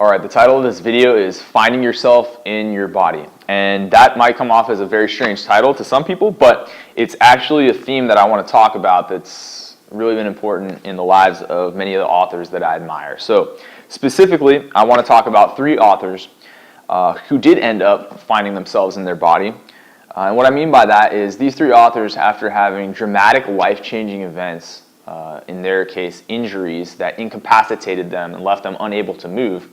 Alright, the title of this video is Finding Yourself in Your Body. And that might come off as a very strange title to some people, but it's actually a theme that I want to talk about that's really been important in the lives of many of the authors that I admire. So specifically, I want to talk about three authors who did end up finding themselves in their body. And what I mean by that is these three authors, after having dramatic life-changing events, in their case injuries that incapacitated them and left them unable to move,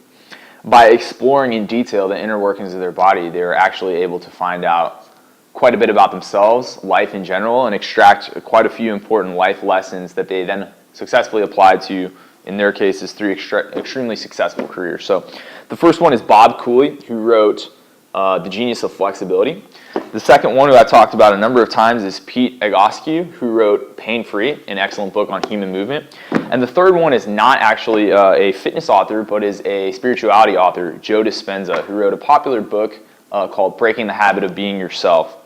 by exploring in detail the inner workings of their body, they were actually able to find out quite a bit about themselves, life in general, and extract quite a few important life lessons that they then successfully applied to, in their cases, three extremely successful careers. So the first one is Bob Cooley, who wrote The Genius of Flexibility. The second one, who I talked about a number of times, is Pete Egoscue, who wrote Pain Free, an excellent book on human movement. And the third one is not actually a fitness author, but is a spirituality author, Joe Dispenza, who wrote a popular book called Breaking the Habit of Being Yourself.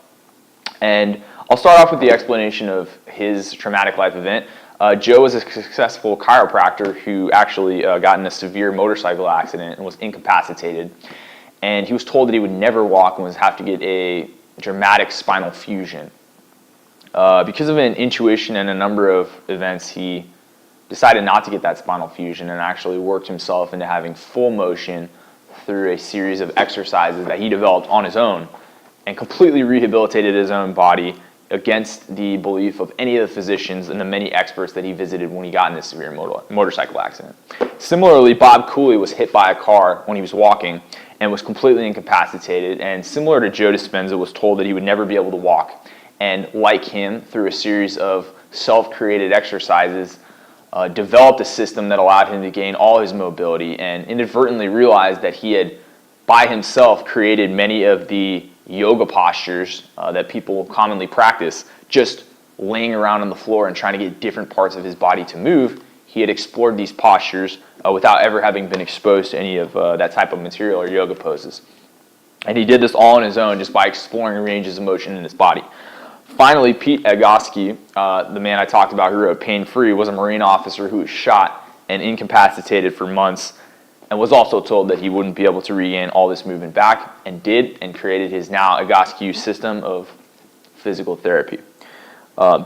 And I'll start off with the explanation of his traumatic life event. Joe was a successful chiropractor who actually got in a severe motorcycle accident and was incapacitated. And he was told that he would never walk and would have to get a dramatic spinal fusion. Because of an intuition and a number of events, he decided not to get that spinal fusion and actually worked himself into having full motion through a series of exercises that he developed on his own and completely rehabilitated his own body against the belief of any of the physicians and the many experts that he visited when he got in this severe motorcycle accident. Similarly, Bob Cooley was hit by a car when he was walking and was completely incapacitated, and similar to Joe Dispenza, was told that he would never be able to walk. And like him, through a series of self-created exercises, developed a system that allowed him to gain all his mobility, and inadvertently realized that he had, by himself, created many of the yoga postures that people commonly practice, just laying around on the floor and trying to get different parts of his body to move. He had explored these postures without ever having been exposed to any of that type of material or yoga poses. And he did this all on his own, just by exploring ranges of motion in his body. Finally, Pete Egoscue, the man I talked about who wrote Pain Free, was a Marine officer who was shot and incapacitated for months, and was also told that he wouldn't be able to regain all this movement back, and did, and created his now Egoscue system of physical therapy.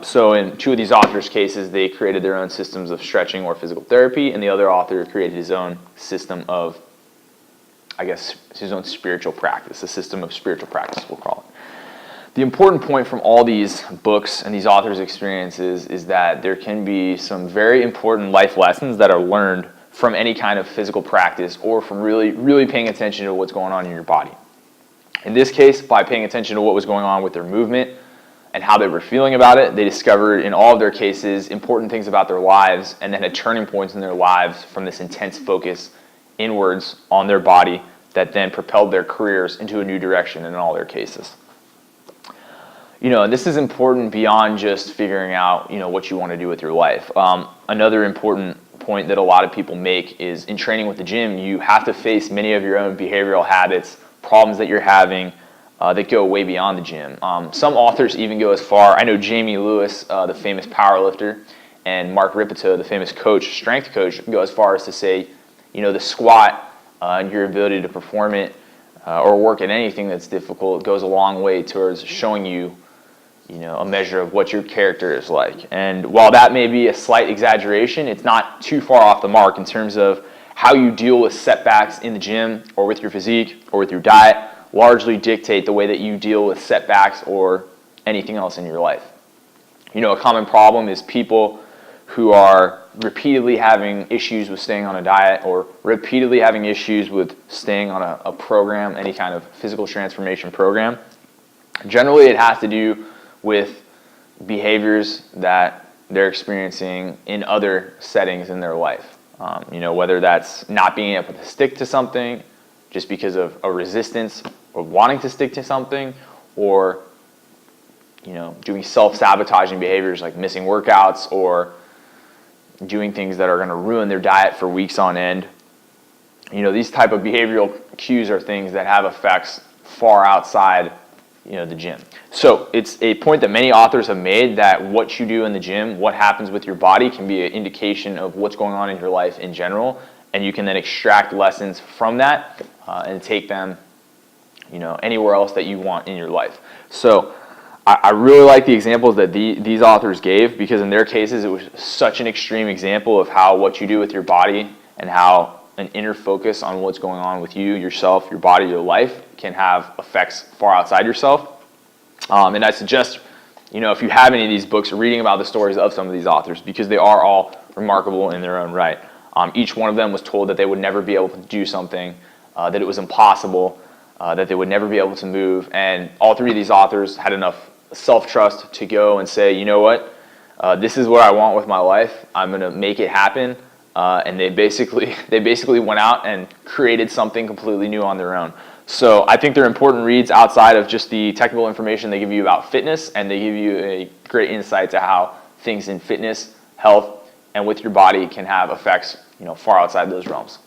So in two of these authors' cases, they created their own systems of stretching or physical therapy, and the other author created his own system of, I guess, his own spiritual practice, a system of spiritual practice, we'll call it. The important point from all these books and these authors' experiences is that there can be some very important life lessons that are learned from any kind of physical practice or from really paying attention to what's going on in your body. In this case, by paying attention to what was going on with their movement and how they were feeling about it, they discovered in all of their cases important things about their lives, and then had turning points in their lives from this intense focus inwards on their body that then propelled their careers into a new direction in all their cases. And this is important beyond just figuring out, what you want to do with your life. Another important point that a lot of people make is in training with the gym, you have to face many of your own behavioral habits, problems that you're having that go way beyond the gym. Some authors even go as far, I know Jamie Lewis, the famous powerlifter, and Mark Ripito, the famous strength coach, go as far as to say, the squat and your ability to perform it or work at anything that's difficult goes a long way towards showing you, a measure of what your character is like. And while that may be a slight exaggeration, it's not too far off the mark in terms of how you deal with setbacks in the gym or with your physique or with your diet largely dictate the way that you deal with setbacks or anything else in your life. A common problem is people who are repeatedly having issues with staying on a diet or repeatedly having issues with staying on a program, any kind of physical transformation program. Generally, it has to do with behaviors that they're experiencing in other settings in their life. Whether that's not being able to stick to something just because of a resistance or wanting to stick to something, or doing self-sabotaging behaviors like missing workouts or doing things that are going to ruin their diet for weeks on end. These type of behavioral cues are things that have effects far outside the gym. So it's a point that many authors have made that what you do in the gym, what happens with your body, can be an indication of what's going on in your life in general, and you can then extract lessons from that and take them, anywhere else that you want in your life. So I really like the examples that these authors gave, because in their cases it was such an extreme example of how what you do with your body and how an inner focus on what's going on with you, yourself, your body, your life can have effects far outside yourself. And I suggest, if you have any of these books, reading about the stories of some of these authors, because they are all remarkable in their own right. Each one of them was told that they would never be able to do something, that it was impossible, that they would never be able to move. And all three of these authors had enough self-trust to go and say, you know what, this is what I want with my life. I'm going to make it happen. And they basically went out and created something completely new on their own. So I think they're important reads outside of just the technical information they give you about fitness, and they give you a great insight to how things in fitness, health, and with your body can have effects, far outside those realms.